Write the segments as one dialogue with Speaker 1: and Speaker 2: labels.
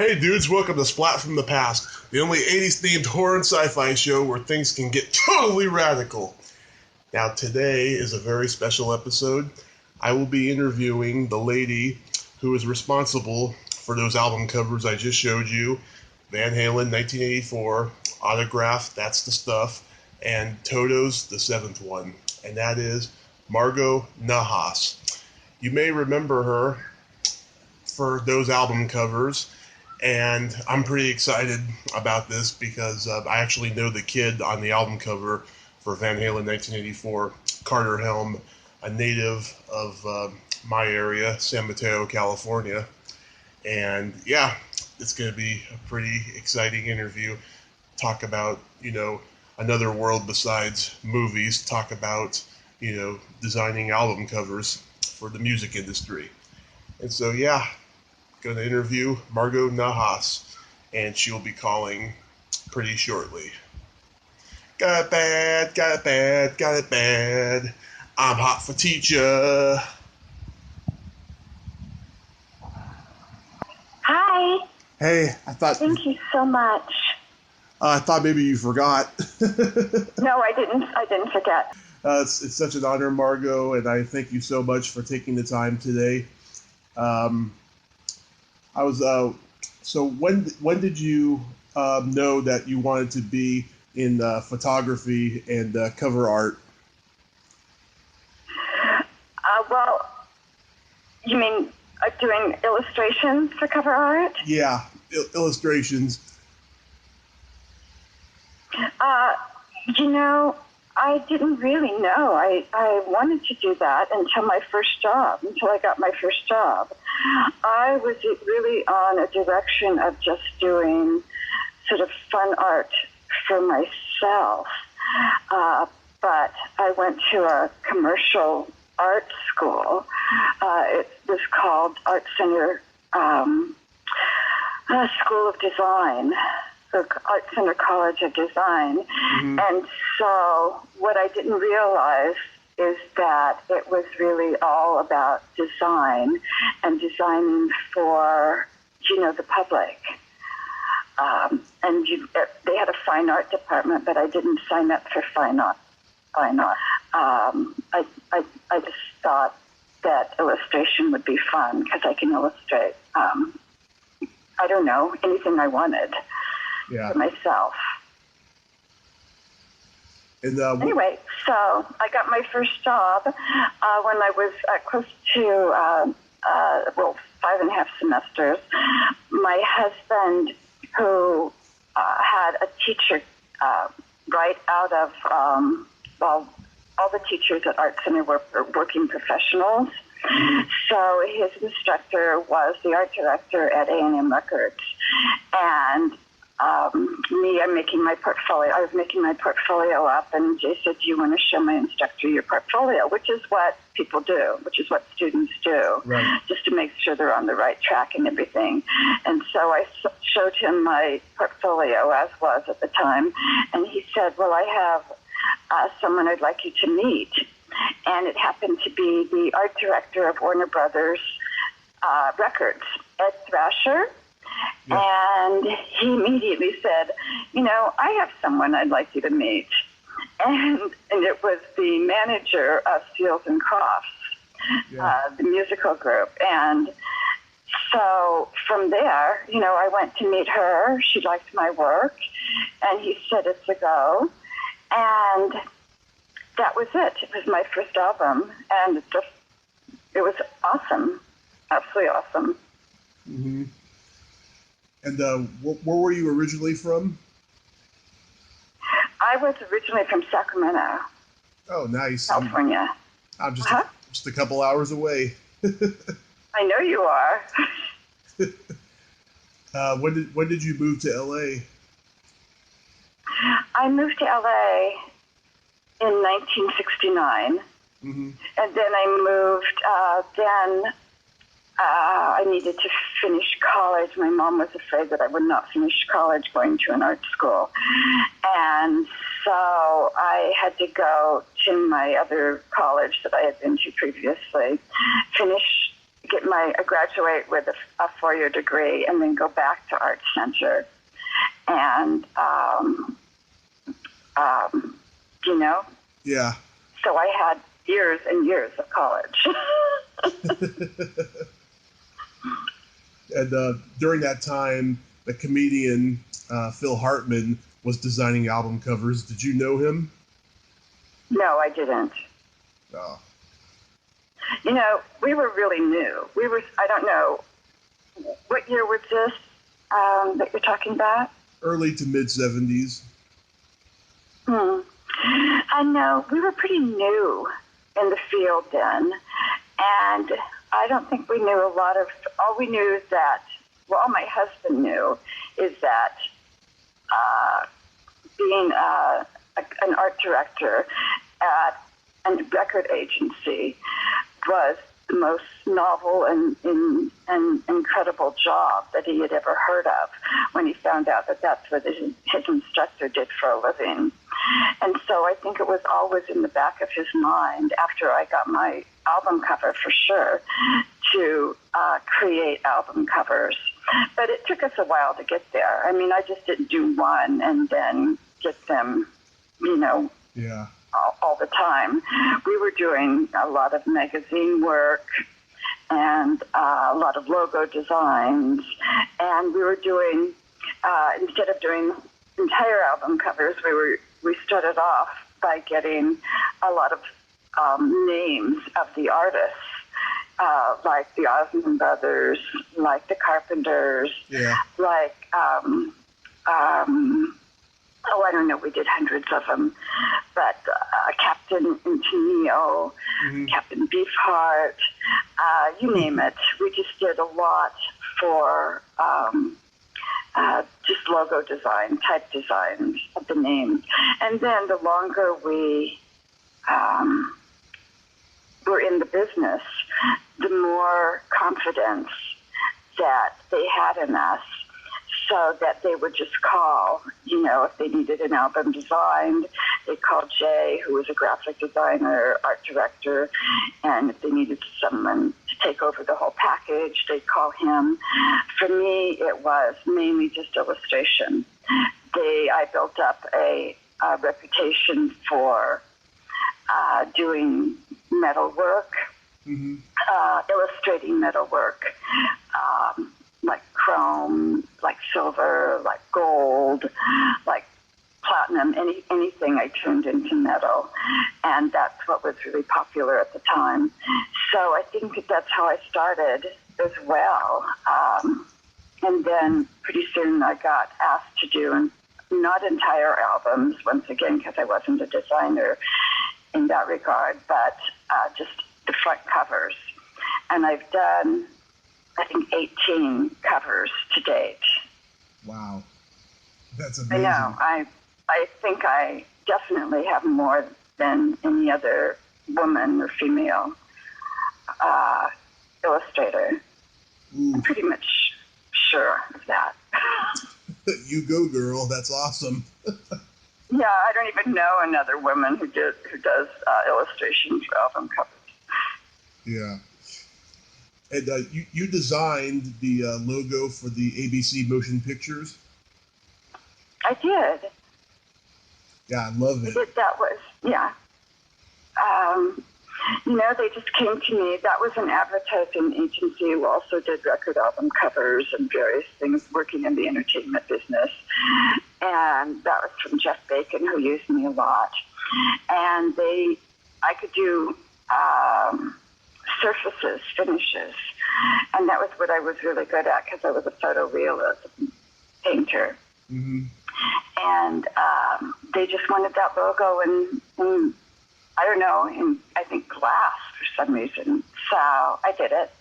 Speaker 1: Hey dudes, welcome to Splat from the Past, the only 80s themed horror and sci-fi show where things can get totally radical. Now today is a very special episode. I will be interviewing the lady who is responsible for those album covers I just showed you, Van Halen 1984, Autograph, That's the Stuff, and Toto's the seventh one, and that is Margo Nahas. You may remember her for those album covers, and I'm pretty excited about this because I actually know the kid on the album cover for Van Halen 1984, Carter Helm, a native of my area, San Mateo, California. And yeah, it's going to be a pretty exciting interview. Talk about, another world besides movies. Talk about, designing album covers for the music industry. And so, yeah, going to interview Margo Nahas, and she'll be calling pretty shortly. Got it bad, got it bad, got it bad. I'm hot for teacher.
Speaker 2: Hi.
Speaker 1: Hey,
Speaker 2: Thank you so much.
Speaker 1: I thought maybe you forgot.
Speaker 2: No, I didn't. I didn't forget.
Speaker 1: It's such an honor, Margo, and I thank you so much for taking the time today. So when did you know that you wanted to be in photography and cover art?
Speaker 2: Well, you mean doing illustrations for cover art?
Speaker 1: Yeah, illustrations.
Speaker 2: I didn't really know. I wanted to do that until I got my first job. I was really on a direction of just doing sort of fun art for myself. But I went to a commercial art school. It was called Art Center School of Design, or Art Center College of Design. Mm-hmm. And so what I didn't realize is that it was really all about design and designing for, the public. They had a fine art department, but I didn't sign up for fine art. I just thought that illustration would be fun because I can illustrate, anything I wanted for myself.
Speaker 1: And,
Speaker 2: anyway, so I got my first job when I was close to, 5.5 semesters. My husband, who had a teacher right out of, all the teachers at Art Center were working professionals. Mm-hmm. So his instructor was the art director at A&M Records. And I'm making my portfolio. I was making my portfolio up, and Jay said, "Do you want to show my instructor your portfolio?" Which is what people do, which is what students do, right, just to make sure they're on the right track and everything. And so I showed him my portfolio, as was at the time, and he said, "Well, I have someone I'd like you to meet." And it happened to be the art director of Warner Brothers Records, Ed Thrasher. Yeah. And he immediately said, "I have someone I'd like you to meet." And it was the manager of Seals and Crofts, the musical group. And so from there, I went to meet her. She liked my work. And he said, "It's a go." And that was it. It was my first album. And it was awesome. Absolutely awesome.
Speaker 1: Mm-hmm. And where were you originally from?
Speaker 2: I was originally from Sacramento.
Speaker 1: Oh, nice.
Speaker 2: California.
Speaker 1: I'm just a couple hours away.
Speaker 2: I know you are.
Speaker 1: When did you move to LA?
Speaker 2: I moved to LA in 1969. Mm-hmm. And then I moved, I needed to finish college. My mom was afraid that I would not finish college going to an art school. And so I had to go to my other college that I had been to previously, finish graduate with a 4-year degree and then go back to Art Center. And,
Speaker 1: Yeah.
Speaker 2: So I had years and years of college.
Speaker 1: And during that time, the comedian Phil Hartman was designing album covers. Did you know him?
Speaker 2: No, I didn't.
Speaker 1: Oh.
Speaker 2: We were really new. I don't know, what year was this that you're talking about?
Speaker 1: Early to mid-'70s.
Speaker 2: I know. We were pretty new in the field then. And I don't think we knew all we knew is that, all my husband knew is that being an art director at a record agency was the most novel and incredible job that he had ever heard of when he found out that that's what his instructor did for a living. And so I think it was always in the back of his mind after I got my album cover for sure to create album covers. But it took us a while to get there. I mean, I just didn't do one and then get them,
Speaker 1: Yeah.
Speaker 2: all the time. We were doing a lot of magazine work and a lot of logo designs. And we were doing, instead of doing entire album covers, we started off by getting a lot of names of the artists, like the Osmond Brothers, like the Carpenters, like, I don't know, we did hundreds of them, but Captain Antonio, Captain Beefheart, you name it. We just did a lot for just logo design, type designs of the names. And then the longer we were in the business, the more confidence that they had in us, so that they would just call, if they needed an album designed, they'd call Jay, who was a graphic designer, art director, and if they needed someone to take over the whole package, they'd call him. For me, it was mainly just illustration. I built up a reputation for doing metal work, illustrating metal work, like chrome, like silver, like gold, like platinum, anything I turned into metal. And that's what was really popular at the time. So I think that's how I started as well. And then pretty soon I got asked to do not entire albums, once again, because I wasn't a designer in that regard, but just the front covers. And I've done, I think, 18 covers to date.
Speaker 1: Wow. That's amazing.
Speaker 2: I know. I think I definitely have more than any other woman or female illustrator. I'm pretty much sure of that.
Speaker 1: You go, girl. That's awesome.
Speaker 2: Yeah, I don't even know another woman who does illustrations for album covers.
Speaker 1: Yeah. And you designed the logo for the ABC Motion Pictures?
Speaker 2: I did.
Speaker 1: Yeah, I love it.
Speaker 2: That was, yeah. They just came to me. That was an advertising agency who also did record album covers and various things, working in the entertainment business. And that was from Jeff Bacon, who used me a lot. And I could do surfaces, finishes. And that was what I was really good at, because I was a photorealism painter. And they just wanted that logo in I don't know, in, I think, glass for some reason. So I did it.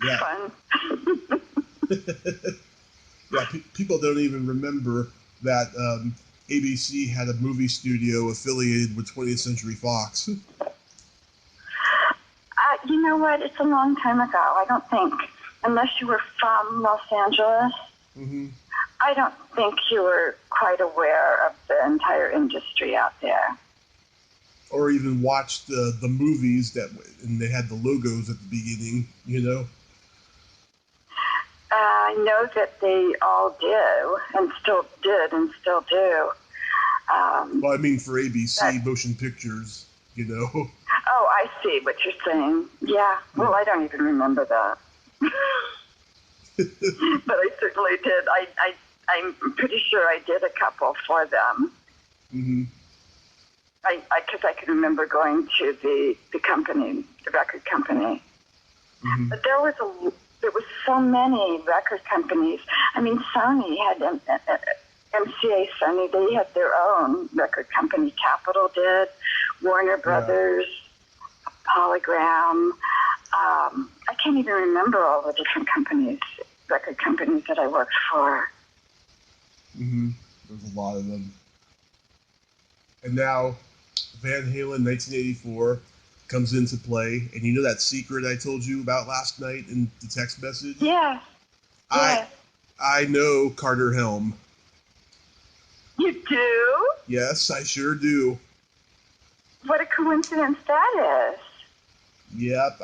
Speaker 1: Yeah.
Speaker 2: Fun.
Speaker 1: Yeah, people don't even remember that ABC had a movie studio affiliated with 20th Century Fox.
Speaker 2: You know what? It's a long time ago. I don't think, unless you were from Los Angeles, I don't think you were quite aware of the entire industry out there.
Speaker 1: or even watched the movies and they had the logos at the beginning, you know?
Speaker 2: I know that they all do, and still did, and still do.
Speaker 1: Well, I mean, for ABC motion pictures, you know.
Speaker 2: Oh, I see what you're saying. Yeah. Well, I don't even remember that. But I certainly did. I'm pretty sure I did a couple for them.
Speaker 1: Mm-hmm.
Speaker 2: Because I can remember going to the company, the record company.
Speaker 1: Mm-hmm.
Speaker 2: But there was so many record companies. I mean, Sony had MCA Sony. They had their own record company. Capitol did. Warner Brothers, Polygram. I can't even remember all the different record companies that I worked for.
Speaker 1: Mm-hmm. There's a lot of them. And now, Van Halen 1984 comes into play. And you know that secret I told you about last night in the text message?
Speaker 2: Yeah.
Speaker 1: I know Carter Helm.
Speaker 2: You do?
Speaker 1: Yes, I sure do.
Speaker 2: What a coincidence that is.
Speaker 1: Yep,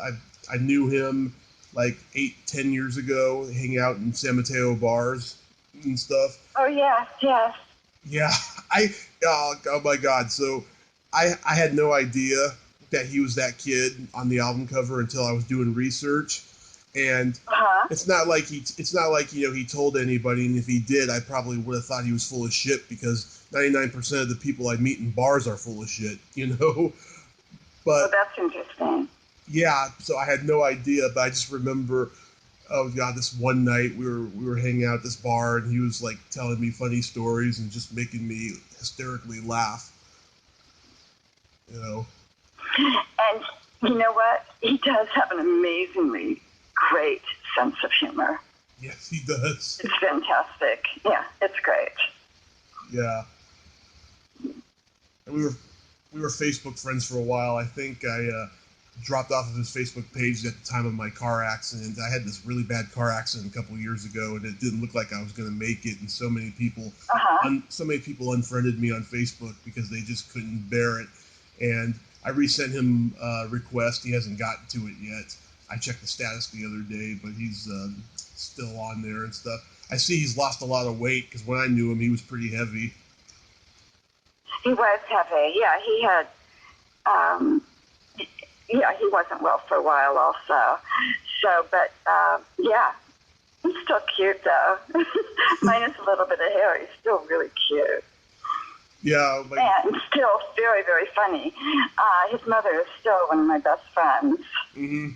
Speaker 1: I knew him like 8-10 years ago, hanging out in San Mateo bars and stuff.
Speaker 2: Oh, yes.
Speaker 1: Yeah, oh my God. So I had no idea that he was that kid on the album cover until I was doing research. And it's not like he told anybody, and if he did, I probably would have thought he was full of shit, because 99% of the people I meet in bars are full of shit, you know. But
Speaker 2: that's interesting.
Speaker 1: Yeah, so I had no idea, but I just remember, oh God, this one night we were hanging out at this bar, and he was like telling me funny stories and just making me hysterically laugh, you know.
Speaker 2: And you know what? He does have an amazingly great sense of humor.
Speaker 1: Yes, he does.
Speaker 2: It's fantastic. Yeah, it's great.
Speaker 1: Yeah. And we were Facebook friends for a while. I think I dropped off of his Facebook page at the time of my car accident. I had this really bad car accident a couple of years ago, and it didn't look like I was going to make it. And so many people unfriended me on Facebook because they just couldn't bear it. And I resent him a request. He hasn't gotten to it yet. I checked the status the other day, but he's still on there and stuff. I see he's lost a lot of weight, because when I knew him, he was pretty heavy.
Speaker 2: He was heavy. Yeah, he had. He wasn't well for a while, also. So, but yeah, he's still cute though. Minus a little bit of hair, he's still really cute.
Speaker 1: Yeah,
Speaker 2: and still very, very funny. His mother is still one of my best friends.
Speaker 1: Mm-hmm.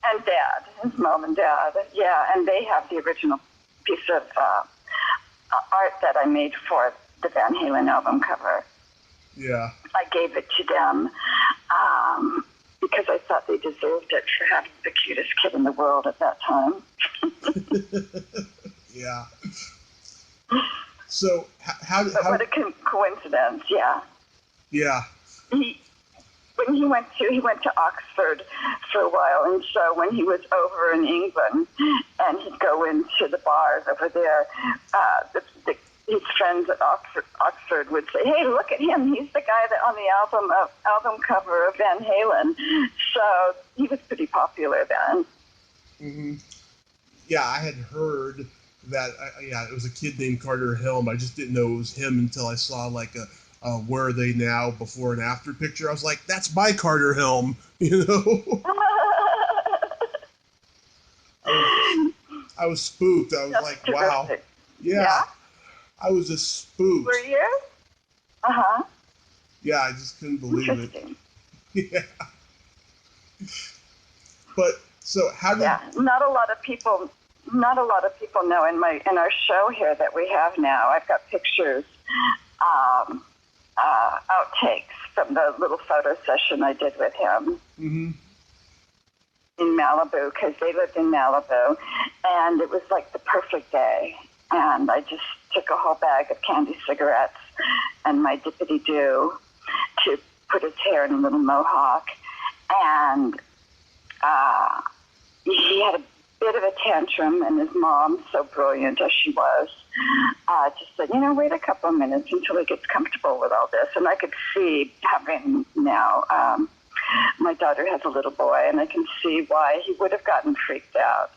Speaker 2: And Dad, his mom and Dad. Yeah, and they have the original piece of art that I made for the Van Halen album cover.
Speaker 1: Yeah.
Speaker 2: I gave it to them because I thought they deserved it for having the cutest kid in the world at that time.
Speaker 1: Yeah. So
Speaker 2: what a coincidence! Yeah.
Speaker 1: Yeah.
Speaker 2: When he went to Oxford for a while, and so when he was over in England, and he'd go into the bars over there, his friends at Oxford would say, "Hey, look at him! He's the guy that on the album cover of Van Halen." So he was pretty popular then.
Speaker 1: Mm-hmm. Yeah, I had heard that. It was a kid named Carter Helm. I just didn't know it was him until I saw like a "Where Are They Now" before and after picture. I was like, "That's my Carter Helm," you know. I was spooked. I was
Speaker 2: That's
Speaker 1: like,
Speaker 2: terrific.
Speaker 1: "Wow, yeah." I was just spooked.
Speaker 2: Were you?
Speaker 1: Yeah, I just couldn't believe
Speaker 2: Interesting.
Speaker 1: it. Yeah. But so how did?
Speaker 2: Yeah, not a lot of people know in our show here that we have now. I've got pictures, outtakes from the little photo session I did with him.
Speaker 1: Mm-hmm.
Speaker 2: In Malibu, because they lived in Malibu, and it was like the perfect day. And I just took a whole bag of candy cigarettes and my dippity-doo to put his hair in a little mohawk. And he had a bit of a tantrum, and his mom, so brilliant as she was, just said, wait a couple of minutes until he gets comfortable with all this. And I could see, having now, my daughter has a little boy, and I can see why he would have gotten freaked out.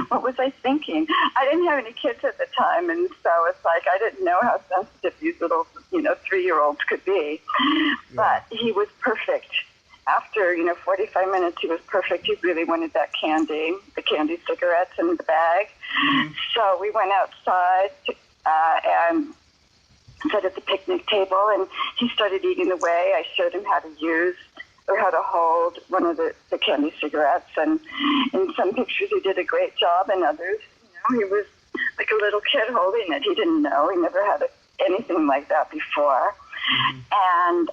Speaker 2: What was I thinking? I didn't have any kids at the time, and so it's like I didn't know how sensitive these little, 3-year-olds could be. Yeah. But he was perfect. After, 45 minutes, he was perfect. He really wanted that candy, the candy cigarettes in the bag. Mm-hmm. So we went outside and sat at the picnic table, and he started eating away. I showed him how to use or how to hold one of the candy cigarettes, and in some pictures he did a great job, and others, he was like a little kid holding it. He didn't know. He never had anything like that before. Mm-hmm. And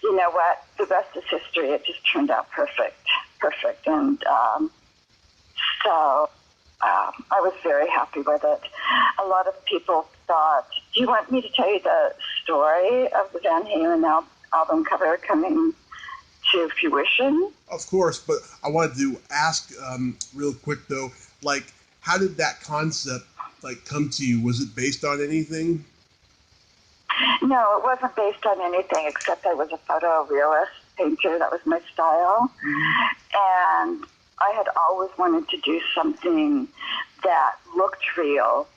Speaker 2: you know what? The rest is history. It just turned out perfect. And so I was very happy with it. A lot of people thought, do you want me to tell you the story of the Van Halen album cover coming to fruition?
Speaker 1: Of course, but I wanted to ask real quick, though, how did that concept, come to you? Was it based on anything?
Speaker 2: No, it wasn't based on anything, except I was a photorealist painter. That was my style. Mm-hmm. And I had always wanted to do something that looked real,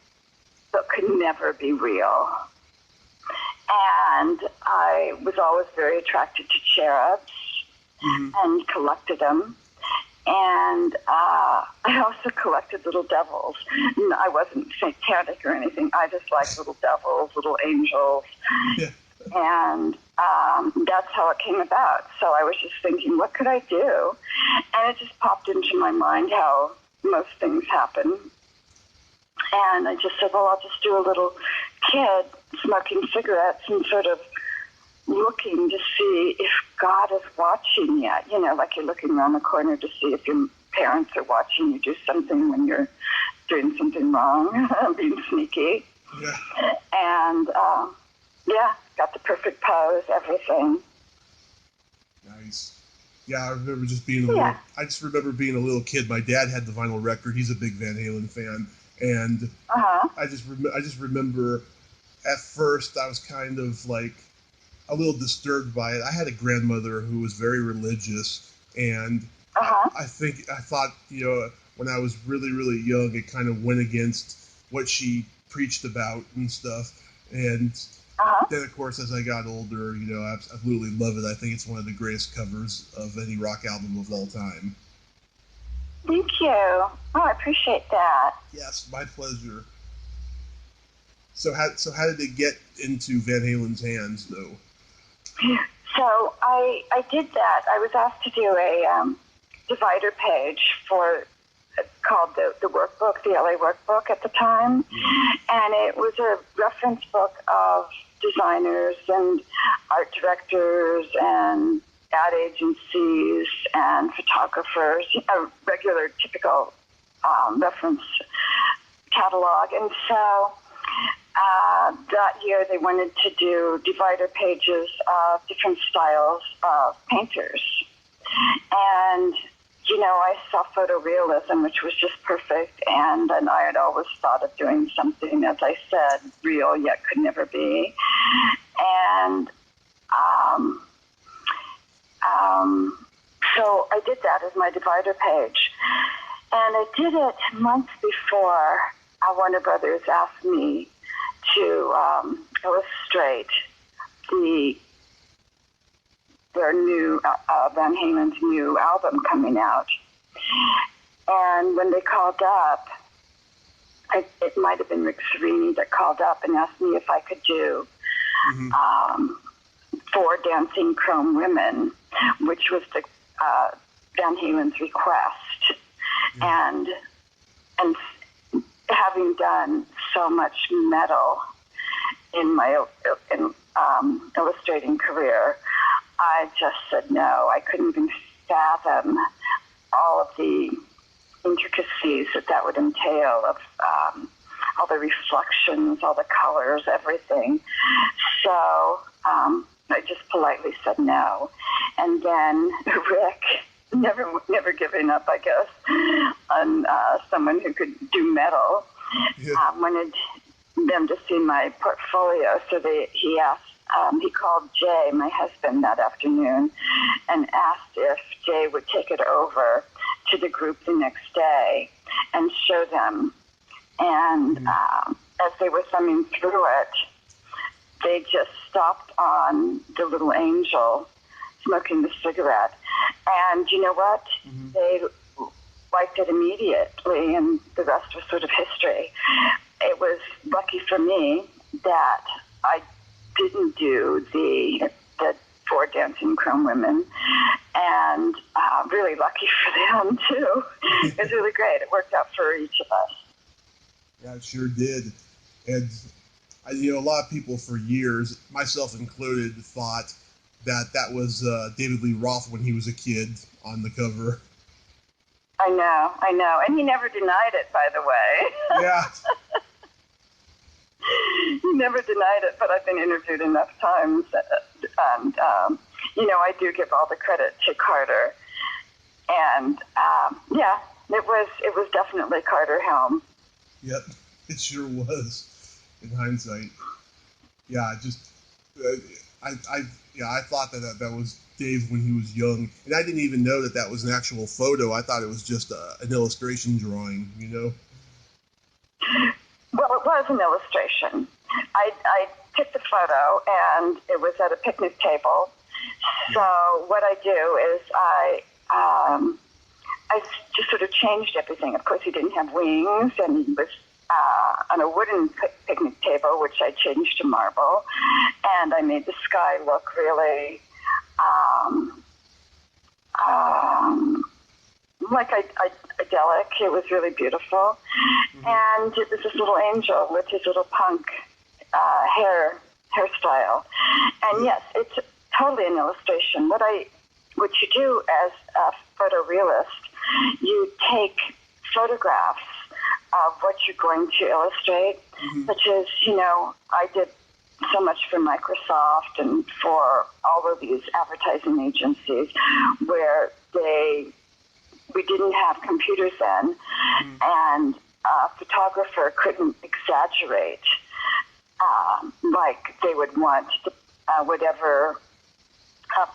Speaker 2: but could never be real. And I was always very attracted to cherubs, mm-hmm. and collected them. And I also collected little devils. I wasn't satanic or anything. I just liked little devils, little angels. Yeah. And that's how it came about. So I was just thinking, what could I do? And it just popped into my mind how most things happen. And I just said, well, I'll just do a little kid smoking cigarettes and sort of looking to see if God is watching yet. Like you're looking around the corner to see if your parents are watching you do something when you're doing something wrong, being sneaky. Yeah. And, got the perfect pose, everything.
Speaker 1: Nice. Yeah, I remember just being I just remember being a little kid. My dad had the vinyl record. He's a big Van Halen fan. And I just remember at first I was kind of a little disturbed by it. I had a grandmother who was very religious, and I thought, when I was really, really young, it kind of went against what she preached about and stuff. And then, of course, as I got older, I absolutely love it. I think it's one of the greatest covers of any rock album of all time.
Speaker 2: Thank you. Oh, I appreciate that.
Speaker 1: Yes, my pleasure. So how did it get into Van Halen's hands, though?
Speaker 2: So I did that. I was asked to do a divider page called the workbook, the LA workbook at the time. And it was a reference book of designers and art directors and ad agencies and photographers, a regular, typical reference catalog. And so that year they wanted to do divider pages of different styles of painters. And, I saw photorealism, which was just perfect. And then I had always thought of doing something, as I said, real yet could never be. And so I did that as my divider page. And I did it months before Warner Brothers asked me to illustrate their new Van Halen's new album coming out. And when they called up, it might have been Rick Serrini that called up and asked me if I could do 4 Dancing Chrome Women, which was the Van Halen's request. Yeah. And having done so much metal in my illustrating career, I just said no. I couldn't even fathom all of the intricacies that would entail of all the reflections, all the colors, everything. So I just politely said no. And then Rick never giving up, I guess, on someone who could do metal.
Speaker 1: Yeah.
Speaker 2: Wanted them to see my portfolio, so he asked. He called Jay, my husband, that afternoon, and asked if Jay would take it over to the group the next day and show them. And as they were thumbing through it, they just stopped on the little angel smoking the cigarette. And you know what? They liked it immediately, and the rest was sort of history. It was lucky for me that I didn't do the 4 dancing chrome women, and really lucky for them too. It was really great. It worked out for each of us.
Speaker 1: Yeah, it sure did. And a lot of people for years, myself included, thought that was David Lee Roth when he was a kid on the cover.
Speaker 2: I know, and he never denied it, by the way.
Speaker 1: Yeah.
Speaker 2: He never denied it, but I've been interviewed enough times, and I do give all the credit to Carter. And it was definitely Carter Helm.
Speaker 1: Yep, it sure was. In hindsight, yeah, I thought that was Dave when he was young, and I didn't even know that was an actual photo. I thought it was just an illustration drawing,
Speaker 2: Well, it was an illustration. I took the photo, and it was at a picnic table. So what I do is I just sort of changed everything. Of course, he didn't have wings, and he was on a wooden picnic table, which I changed to marble, and I made the sky look really like idyllic. It was really beautiful. And it was this little angel with his little punk hairstyle. And yes, it's totally an illustration. What you do as a photorealist, you take photographs of what you're going to illustrate, such as, I did so much for Microsoft and for all of these advertising agencies where we didn't have computers then, and a photographer couldn't exaggerate like they would want whatever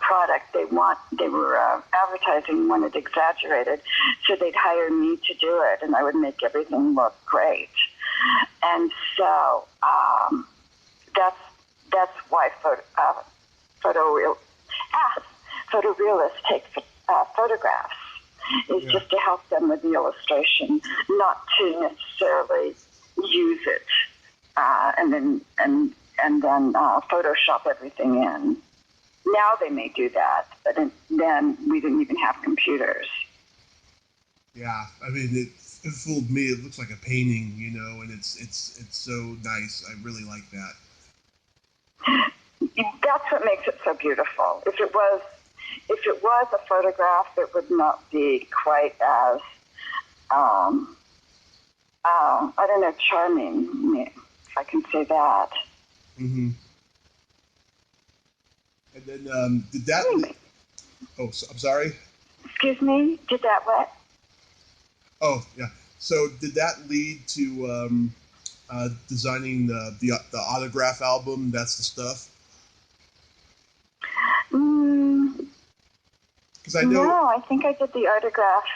Speaker 2: product they were advertising wanted exaggerated, so they'd hire me to do it, and I would make everything look great. And so that's why photorealists take photographs, is just to help them with the illustration, not to necessarily use it and then Photoshop everything in. Now they may do that, but then we didn't even have computers.
Speaker 1: Yeah, I mean, it fooled me. It looks like a painting, and it's so nice. I really like that.
Speaker 2: That's what makes it so beautiful. If it was a photograph, it would not be quite as charming, if I can say that.
Speaker 1: Mm-hmm. And then did that? I'm sorry.
Speaker 2: Excuse me. Did that what?
Speaker 1: Oh yeah. So did that lead to designing the autograph album? That's the stuff. Because I know.
Speaker 2: No, I think I did the autograph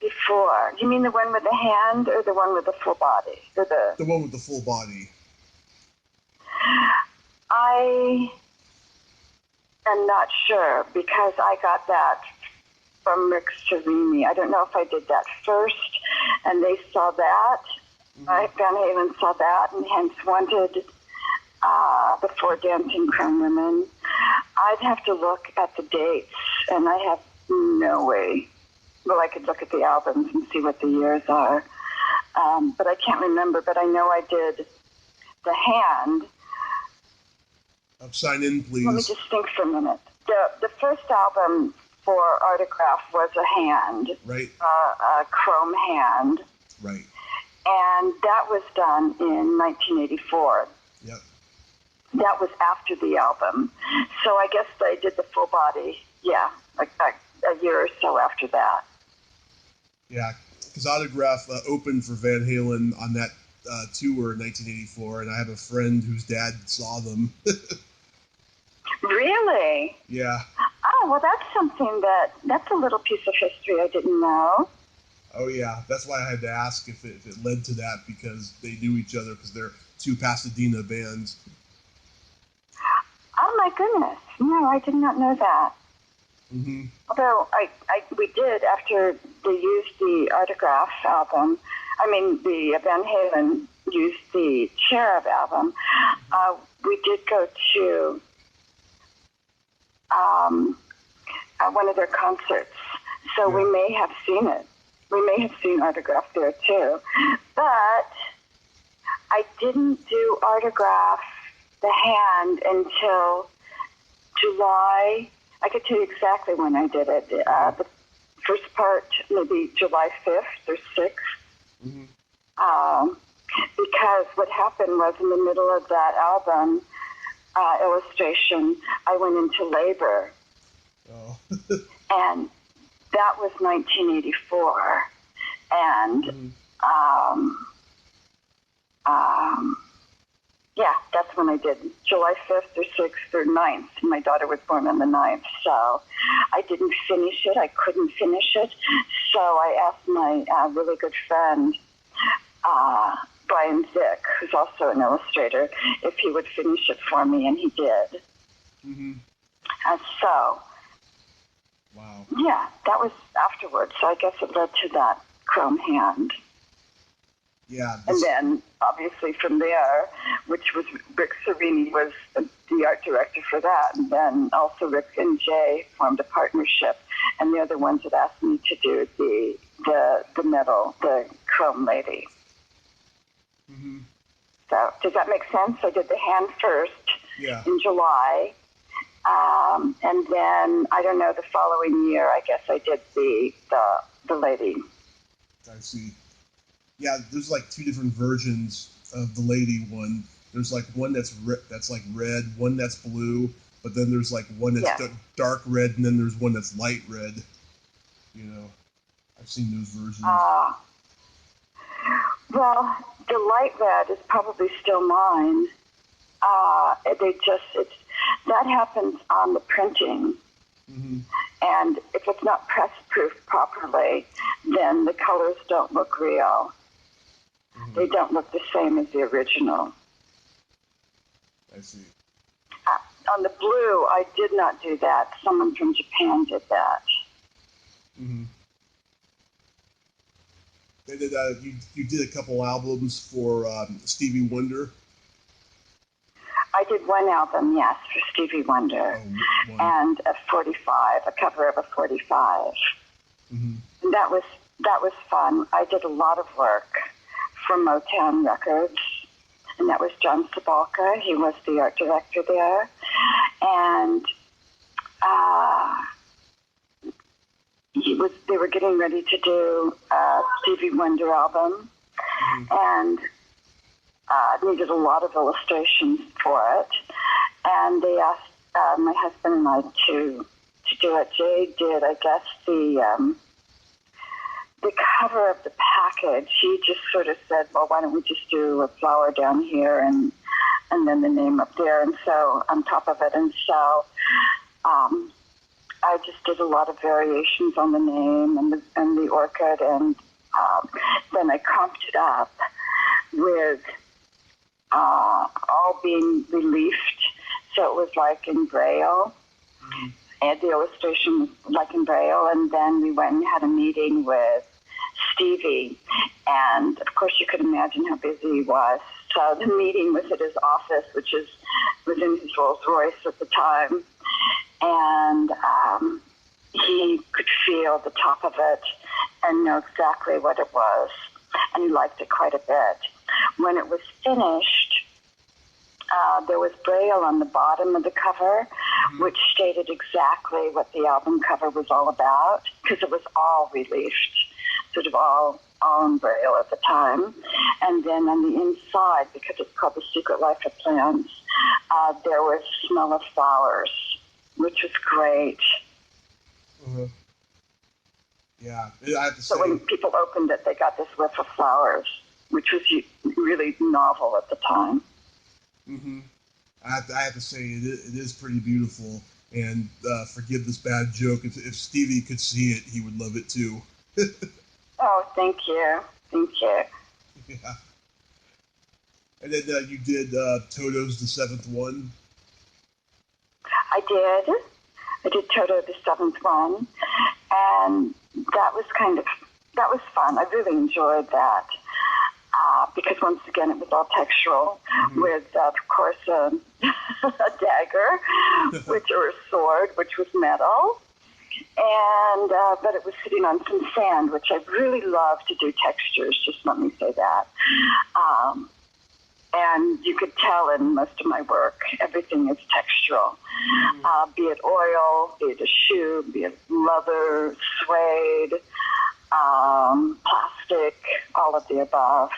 Speaker 2: before. You mean the one with the hand, or the one with the full body, or
Speaker 1: the one with the full body?
Speaker 2: I am not sure, because I got that from Rick Serrini. I don't know if I did that first, and they saw that. Van Halen saw that, and hence wanted the 4 dancing chrome women. I'd have to look at the dates, and I have no way. Well, I could look at the albums and see what the years are, but I can't remember. But I know I did the hand.
Speaker 1: Sign in, please.
Speaker 2: Let me just think for a minute. The first album for Autograph was a hand,
Speaker 1: right?
Speaker 2: A chrome hand,
Speaker 1: right?
Speaker 2: And that was done in 1984.
Speaker 1: Yep. That
Speaker 2: was after the album, so I guess they did the full body. Yeah, like a year or so after that.
Speaker 1: Yeah, because Autograph opened for Van Halen on that tour in 1984, and I have a friend whose dad saw them.
Speaker 2: Really?
Speaker 1: Yeah.
Speaker 2: Oh, well, that's a little piece of history I didn't know.
Speaker 1: Oh, yeah. That's why I had to ask if it led to that, because they knew each other, because they're two Pasadena bands.
Speaker 2: Oh, my goodness. No, I did not know that.
Speaker 1: Mm-hmm.
Speaker 2: Although we did, after they used the Autograph album, the Van Halen used the Cherub album, we did go to one of their concerts. So we may have seen it. We may have seen Autograph there too. But I didn't do Autograph the hand until July. I could tell you exactly when I did it. The first part, maybe July 5th or 6th.
Speaker 1: Mm-hmm.
Speaker 2: Because what happened was, in the middle of that album illustration, I went into labor.
Speaker 1: Oh.
Speaker 2: And that was 1984. And that's when I did July 5th or 6th or 9th. My daughter was born on the 9th, so I didn't finish it. I couldn't finish it. So I asked my really good friend, Brian Zick, who's also an illustrator, if he would finish it for me, and he did.
Speaker 1: Mm-hmm.
Speaker 2: And so,
Speaker 1: wow.
Speaker 2: Yeah, that was afterwards. So I guess it led to that chrome hand.
Speaker 1: Yeah.
Speaker 2: And then, obviously, from there, which was Rick Serini was the art director for that, and then also Rick and Jay formed a partnership, and they're the ones that asked me to do the metal, the chrome lady.
Speaker 1: Mm-hmm.
Speaker 2: So, does that make sense? I did the hand first in July, and then, I don't know, the following year, I guess I did the lady.
Speaker 1: I see. Yeah, there's like two different versions of the lady one. There's like one that's like red, one that's blue, but then there's like one that's dark red, and then there's one that's light red. You know, I've seen those versions.
Speaker 2: Well, the light red is probably still mine. That happens on the printing.
Speaker 1: Mm-hmm.
Speaker 2: And if it's not press-proof properly, then the colors don't look real. Mm-hmm. They don't look the same as the original.
Speaker 1: I see.
Speaker 2: On the blue, I did not do that. Someone from Japan did that.
Speaker 1: Mm-hmm. They did. You did a couple albums for Stevie Wonder.
Speaker 2: I did one album, yes, for Stevie Wonder, and a cover of a 45.
Speaker 1: Mm-hmm.
Speaker 2: And that was fun. I did a lot of work for Motown Records, and that was John Sabalka. He was the art director there, and they were getting ready to do a Stevie Wonder album, and needed a lot of illustrations for it, and they asked my husband and I to do it. Jay did, I guess, the cover of the package. He just sort of said, well, why don't we just do a flower down here and then the name up there, and so on top of it, and so I just did a lot of variations on the name and the orchid, and then I comped it up with all being reliefed, so it was like in Braille, and the illustration was like in Braille, and then we went and had a meeting with Stevie, and of course you could imagine how busy he was, so the meeting was at his office, which was in his Rolls Royce at the time, and he could feel the top of it and know exactly what it was, and he liked it quite a bit. When it was finished, there was Braille on the bottom of the cover, which stated exactly what the album cover was all about, because it was all reliefed, sort of all in Braille at the time. And then on the inside, because it's called The Secret Life of Plants, there was Smell of Flowers, which was great.
Speaker 1: Yeah, I have to
Speaker 2: So
Speaker 1: say.
Speaker 2: when people opened it, they got this whiff of flowers, which was really novel at the time.
Speaker 1: Mm-hmm. I have to say it is pretty beautiful. And forgive this bad joke. If Stevie could see it, he would love it too.
Speaker 2: Oh, thank you. Thank you.
Speaker 1: Yeah. And then you did Toto's The Seventh One.
Speaker 2: I did. I did Toto the Seventh One, and that was fun. I really enjoyed that because once again it was all textural with, of course, a dagger, or a sword, which was metal, and but it was sitting on some sand, which I really love to do textures. Just let me say that. And you could tell in most of my work, everything is textural. Be it oil, be it a shoe, be it leather, suede, plastic, all of the above.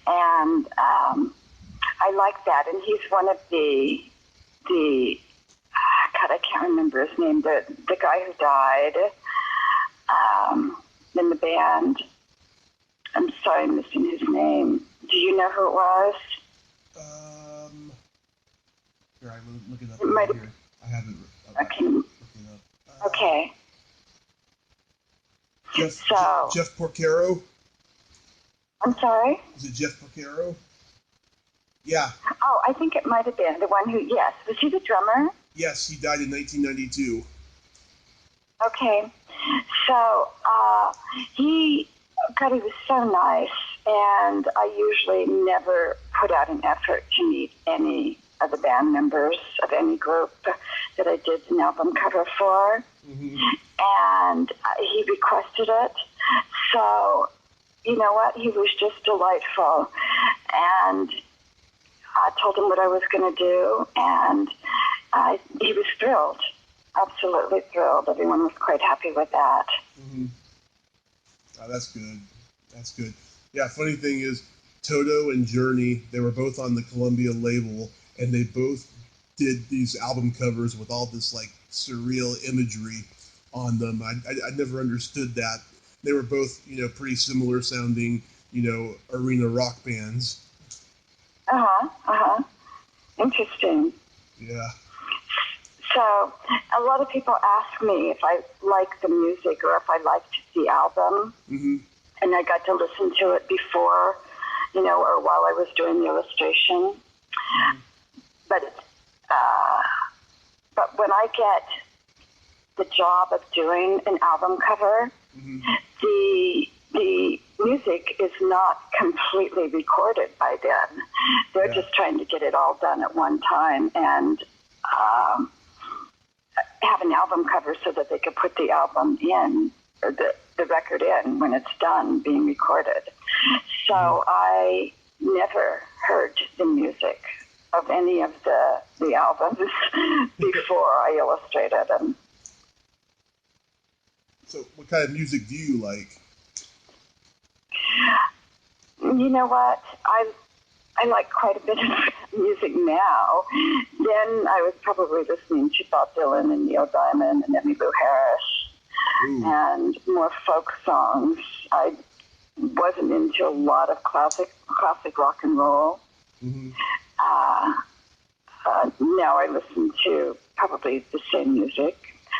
Speaker 2: And I like that. And he's one of the God, I can't remember his name, the guy who died in the band. I'm sorry, I'm missing his name. Do you know who it was?
Speaker 1: Here, I look it up right here. I haven't.
Speaker 2: Okay.
Speaker 1: Look it up.
Speaker 2: Okay.
Speaker 1: Jeff Porcaro?
Speaker 2: I'm sorry?
Speaker 1: Is it Jeff Porcaro? Yeah.
Speaker 2: Oh, I think it might have been the one who, yes. Was he the drummer?
Speaker 1: Yes, he died in 1992.
Speaker 2: Okay. So, he was so nice, and I usually never put out an effort to meet any of the band members of any group that I did an album cover for. And he requested it. So, you know what? He was just delightful. And I told him what I was going to do, and he was thrilled. Absolutely thrilled. Everyone was quite happy with that.
Speaker 1: Oh, that's good. That's good. Yeah, funny thing is, Toto and Journey, they were both on the Columbia label, and they both did these album covers with all this like surreal imagery on them. I never understood that. They were both, pretty similar sounding, arena rock bands.
Speaker 2: Interesting.
Speaker 1: Yeah.
Speaker 2: So a lot of people ask me if I like the music or if I liked the album. And I got to listen to it before, or while I was doing the illustration. But when I get the job of doing an album cover, the music is not completely recorded by then. They're just trying to get it all done at one time and have an album cover so that they could put the album in, or the record in when it's done being recorded. So I never heard the music of any of the albums before I illustrated them.
Speaker 1: So what kind of music do you like?
Speaker 2: You know what? I like quite a bit of music now. Then I was probably listening to Bob Dylan and Neil Diamond and Emmylou Harris and more folk songs. I wasn't into a lot of classic rock and roll. Now I listen to probably the same music,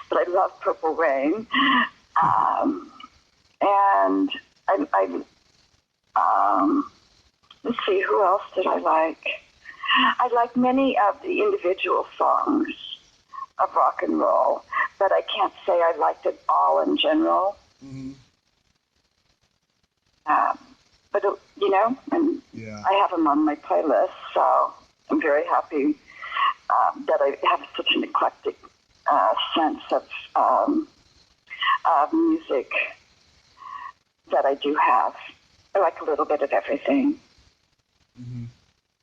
Speaker 2: but I love Purple Rain. And let's see, who else did I like? I like many of the individual songs of rock and roll, but I can't say I liked it all in general. But, and I have them on my playlist, so I'm very happy that I have such an eclectic sense of music that I do have. I like a little bit of everything.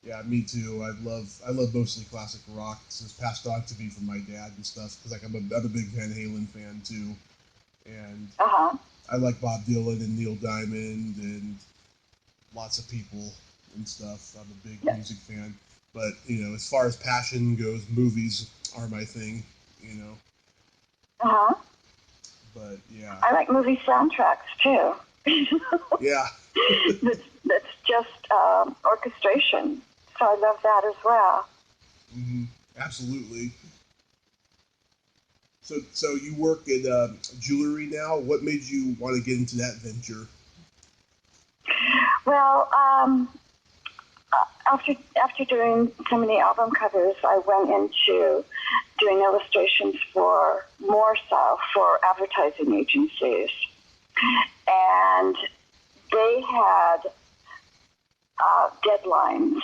Speaker 1: Yeah, me too. I love mostly classic rock. It's passed on to me from my dad and stuff. Because I'm a big Van Halen fan too, and I like Bob Dylan and Neil Diamond and lots of people and stuff. I'm a big music fan. But as far as passion goes, movies are my thing. But yeah.
Speaker 2: I like movie soundtracks too.
Speaker 1: Yeah.
Speaker 2: that's just orchestration. So I love that as well.
Speaker 1: Mm-hmm. Absolutely. So you work at jewelry now. What made you want to get into that venture?
Speaker 2: Well, after doing so many album covers, I went into doing illustrations more so for advertising agencies, and they had deadlines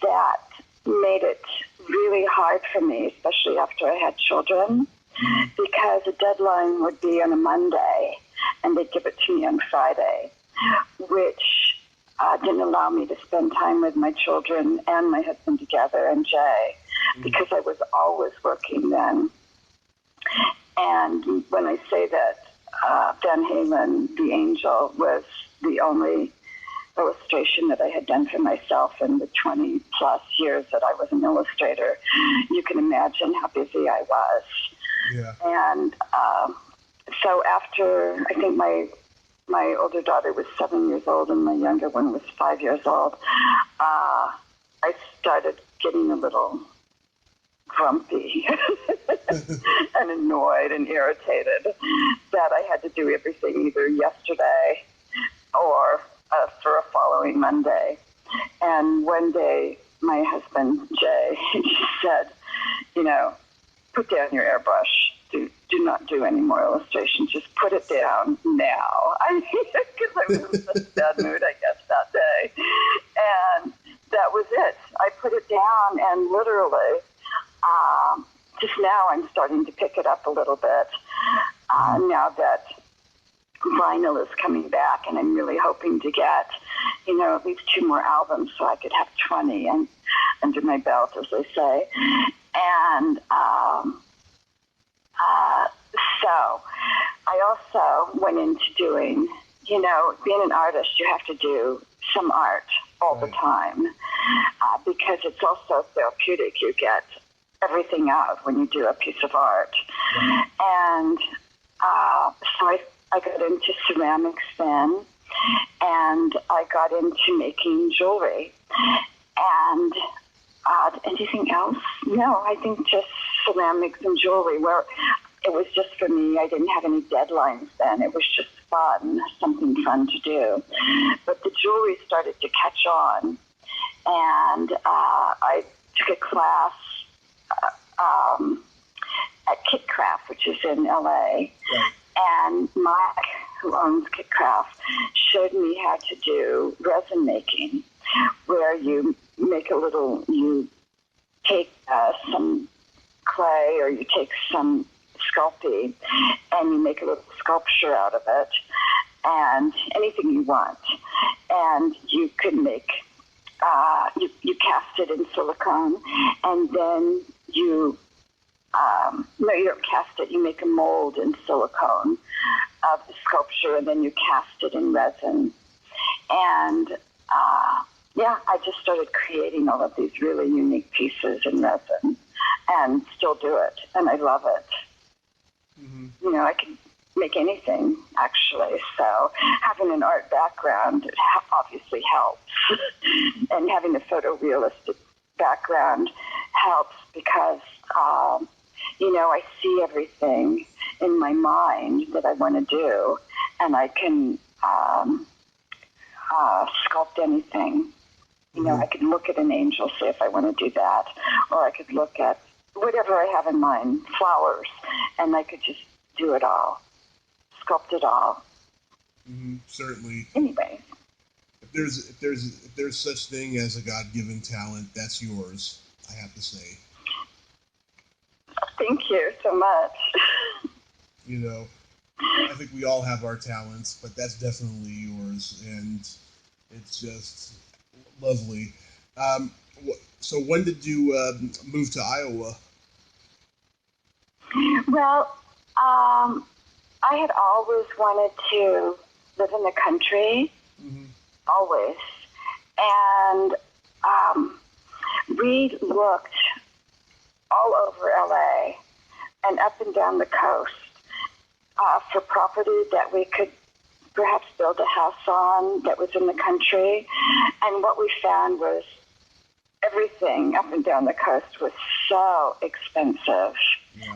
Speaker 2: that made it really hard for me, especially after I had children, because a deadline would be on a Monday and they'd give it to me on Friday, which didn't allow me to spend time with my children and my husband together and Jay, because I was always working then. And when I say that Van Halen, The Angel, was the only illustration that I had done for myself in the 20 plus years that I was an illustrator, you can imagine how busy I was.
Speaker 1: Yeah.
Speaker 2: And so after, I think my older daughter was 7 years old and my younger one was 5 years old, I started getting a little grumpy and annoyed and irritated that I had to do everything either yesterday or for a following Monday. And one day, my husband, Jay, said, put down your airbrush. Do not do any more illustrations. Just put it down now. Because I was in such a bad mood, I guess, that day. And that was it. I put it down, and literally, just now I'm starting to pick it up a little bit. Now that vinyl is coming back, and I'm really hoping to get, at least 2 more albums so I could have 20 and under my belt, as they say. And so I also went into doing, being an artist, you have to do some art all the time because it's also therapeutic. You get everything out when you do a piece of art. And so I got into ceramics then, and I got into making jewelry. And anything else? No, I think just ceramics and jewelry, where it was just for me. I didn't have any deadlines then. It was just fun, something fun to do. But the jewelry started to catch on, and I took a class at Kit Craft, which is in LA. And Mike, who owns Kit Craft, showed me how to do resin making, where you make you take some clay or you take some Sculpey and you make a little sculpture out of it, and anything you want. And you can make, you cast it in silicone, and then no, you don't cast it. You make a mold in silicone of the sculpture, and then you cast it in resin. And I just started creating all of these really unique pieces in resin, and still do it, and I love it. Mm-hmm. I can make anything, actually. So having an art background obviously helps, and having a photorealistic background helps because I see everything in my mind that I want to do, and I can sculpt anything. I could look at an angel, say if I want to do that, or I could look at whatever I have in mind, flowers, and I could just do it all, sculpt it all.
Speaker 1: Mm-hmm, certainly.
Speaker 2: Anyway,
Speaker 1: if there's such thing as a God-given talent, that's yours, I have to say.
Speaker 2: Thank you so much.
Speaker 1: I think we all have our talents, but that's definitely yours, and it's just lovely. So when did you move to Iowa?
Speaker 2: Well, I had always wanted to live in the country, always. And we looked all over LA and up and down the coast for property that we could perhaps build a house on that was in the country. And what we found was everything up and down the coast was so expensive,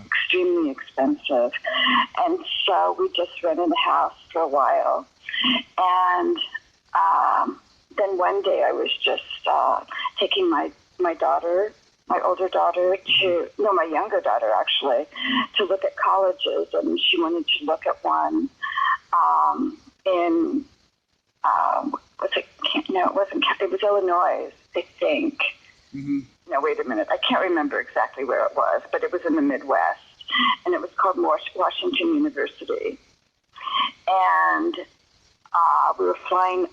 Speaker 2: extremely expensive. And so we just rented a house for a while. And then one day I was just taking my daughter, my older daughter, my younger daughter actually, to look at colleges. And she wanted to look at one in, it was Illinois, I think.
Speaker 1: Mm-hmm.
Speaker 2: No, wait a minute. I can't remember exactly where it was, but it was in the Midwest. And it was called Washington University. And we were flying,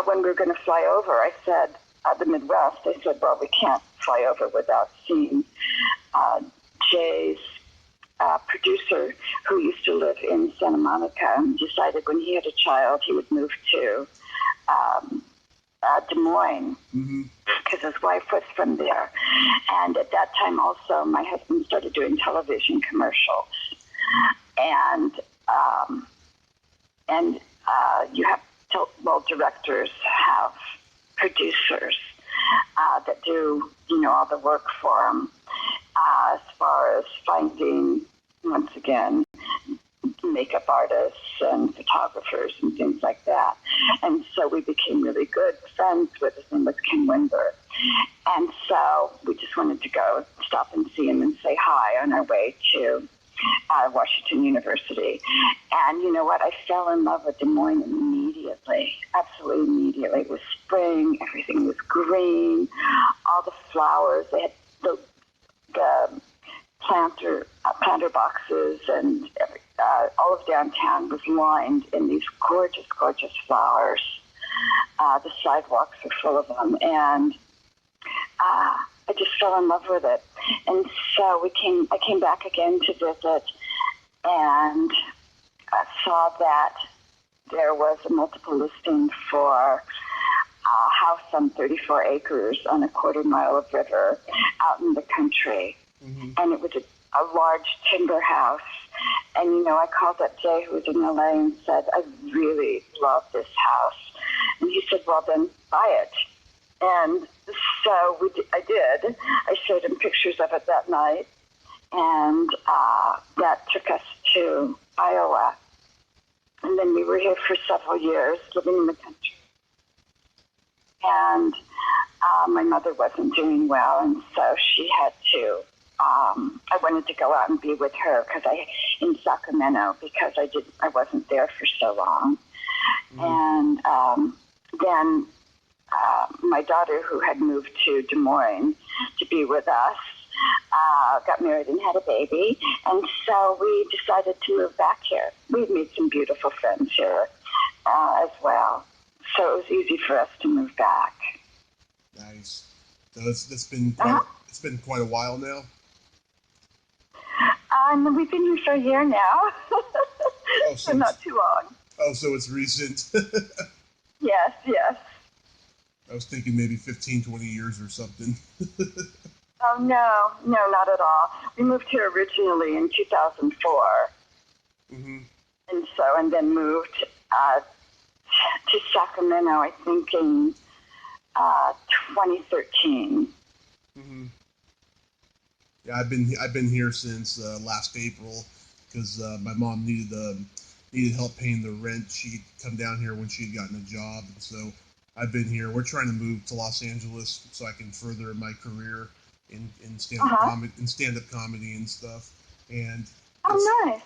Speaker 2: when we were going to fly over, I said, the Midwest, I said, well, we can't fly over without seeing Jay's producer, who used to live in Santa Monica, and decided when he had a child, he would move to Des Moines, because his wife was from there. And at that time also, my husband started doing television commercials. And you have directors have producers that do, all the work for them, as far as finding, once again, makeup artists and photographers and things like that. And so we became really good friends with his name was Ken Winberg. And so we just wanted to go stop and see him and say hi on our way to Washington University. And you know what? I fell in love with Des Moines immediately, absolutely immediately. It was spring, everything was green, all the flowers. They had the planter boxes, and all of downtown was lined in these gorgeous, gorgeous flowers. The sidewalks were full of them, and I just fell in love with it. And so I came back again to visit, and saw that there was a multiple listing for a house on 34 acres on a quarter mile of river out in the country. Mm-hmm. And it was a large timber house. And, I called up Jay, who was in LA, and said, I really love this house. And he said, well, then buy it. And so I did. I showed him pictures of it that night. And that took us to Iowa. And then we were here for several years, living in the country. And my mother wasn't doing well, and so she had to, I wanted to go out and be with her in Sacramento, because I wasn't there for so long. Mm-hmm. And then my daughter, who had moved to Des Moines to be with us, got married and had a baby, and so we decided to move back here. We've made some beautiful friends here as well, so it was easy for us to move back.
Speaker 1: Nice. So it's been quite a while now.
Speaker 2: We've been here for a year now, so not too long.
Speaker 1: Oh, so it's recent.
Speaker 2: Yes.
Speaker 1: I was thinking maybe 15, 20 years or something.
Speaker 2: Oh, no, not at all. We moved here originally in 2004. Mm-hmm. And then moved to Sacramento, I think, in 2013.
Speaker 1: Mm-hmm. Yeah, I've been here since last April, because my mom needed help paying the rent. She'd come down here when she'd gotten a job, and so I've been here. We're trying to move to Los Angeles so I can further my career in stand-up comedy and stuff. And
Speaker 2: nice.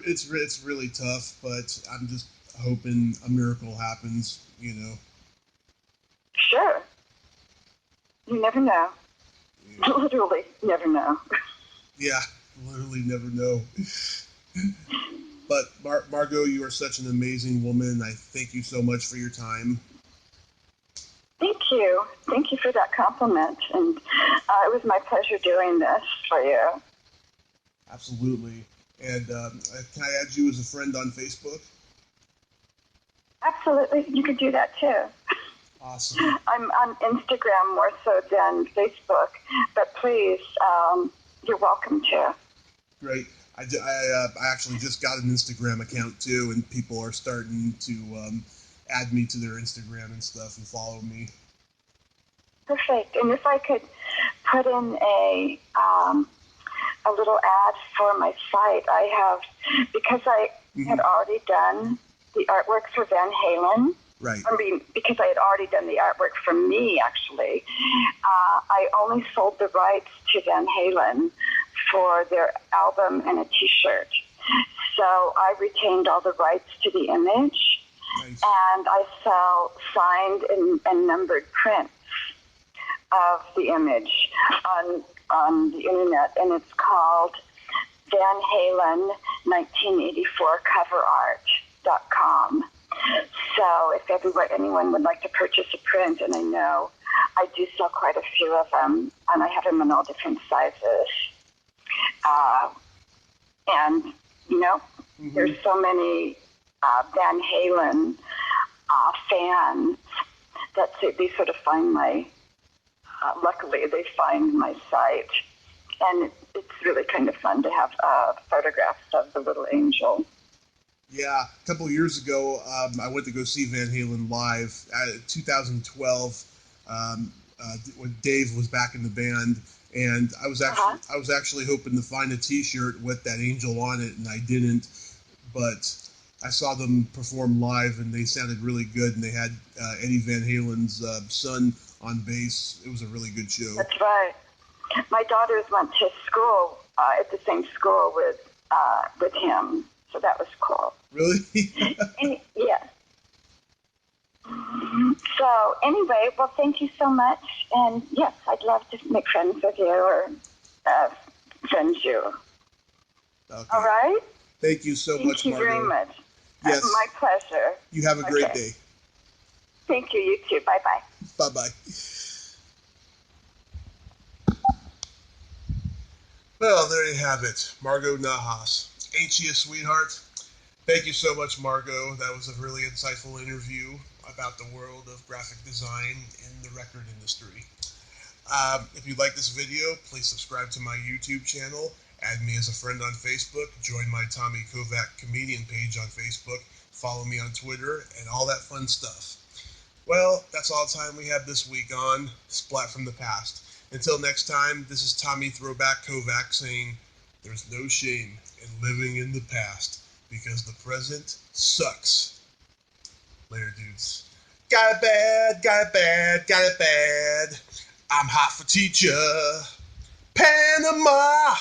Speaker 1: It's really tough, but I'm just hoping a miracle happens.
Speaker 2: Sure. You never know. Yeah. Literally, never know.
Speaker 1: Yeah, literally never know. But Margo, you are such an amazing woman. I thank you so much for your time.
Speaker 2: Thank you. Thank you for that compliment. And it was my pleasure doing this for you.
Speaker 1: Absolutely. And can I add you as a friend on Facebook?
Speaker 2: Absolutely. You could do that too.
Speaker 1: Awesome.
Speaker 2: I'm on Instagram more so than Facebook, but please, you're welcome to.
Speaker 1: Great. I actually just got an Instagram account too, and people are starting to add me to their Instagram and stuff and follow me.
Speaker 2: Perfect. And if I could put in a little ad for my site, I have, because I had already done the artwork for Van Halen.
Speaker 1: Right.
Speaker 2: I mean, because I had already done the artwork for me, actually, I only sold the rights to Van Halen for their album and a T-shirt. So I retained all the rights to the image,
Speaker 1: Nice.
Speaker 2: and I sell signed and numbered prints of the image on the internet, and it's called Van Halen 1984 coverart.com. So if anyone would like to purchase a print, and I know I do sell quite a few of them, and I have them in all different sizes. And, you know, there's so many Van Halen fans that they sort of find luckily they find my site. And it's really kind of fun to have photographs of the little angel.
Speaker 1: Yeah, a couple of years ago, I went to go see Van Halen live at 2012 when Dave was back in the band, and I was actually hoping to find a T-shirt with that angel on it, and I didn't. But I saw them perform live, and they sounded really good, and they had Eddie Van Halen's son on bass. It was a really good show.
Speaker 2: That's right. My daughters went to school at the same school with him, so that was cool.
Speaker 1: Really?
Speaker 2: Yeah. So anyway, well, thank you so much, and yes, I'd love to make friends with you or friend you.
Speaker 1: Okay.
Speaker 2: All right?
Speaker 1: Thank you so much, Margo.
Speaker 2: Thank you very much.
Speaker 1: Yes.
Speaker 2: My pleasure.
Speaker 1: You have a great day.
Speaker 2: Thank you. You too. Bye-bye.
Speaker 1: Bye-bye. Well, there you have it. Margo Nahas. Ain't she a sweetheart? Thank you so much, Margo. That was a really insightful interview about the world of graphic design in the record industry. If you like this video, please subscribe to my YouTube channel, add me as a friend on Facebook, join my Tommy Kovac comedian page on Facebook, follow me on Twitter, and all that fun stuff. Well, that's all the time we have this week on Splat from the Past. Until next time, this is Tommy Throwback Kovac saying, there's no shame in living in the past, because the present sucks. Later, dudes. Got it bad, got it bad, got it bad. I'm hot for teacher. Panama!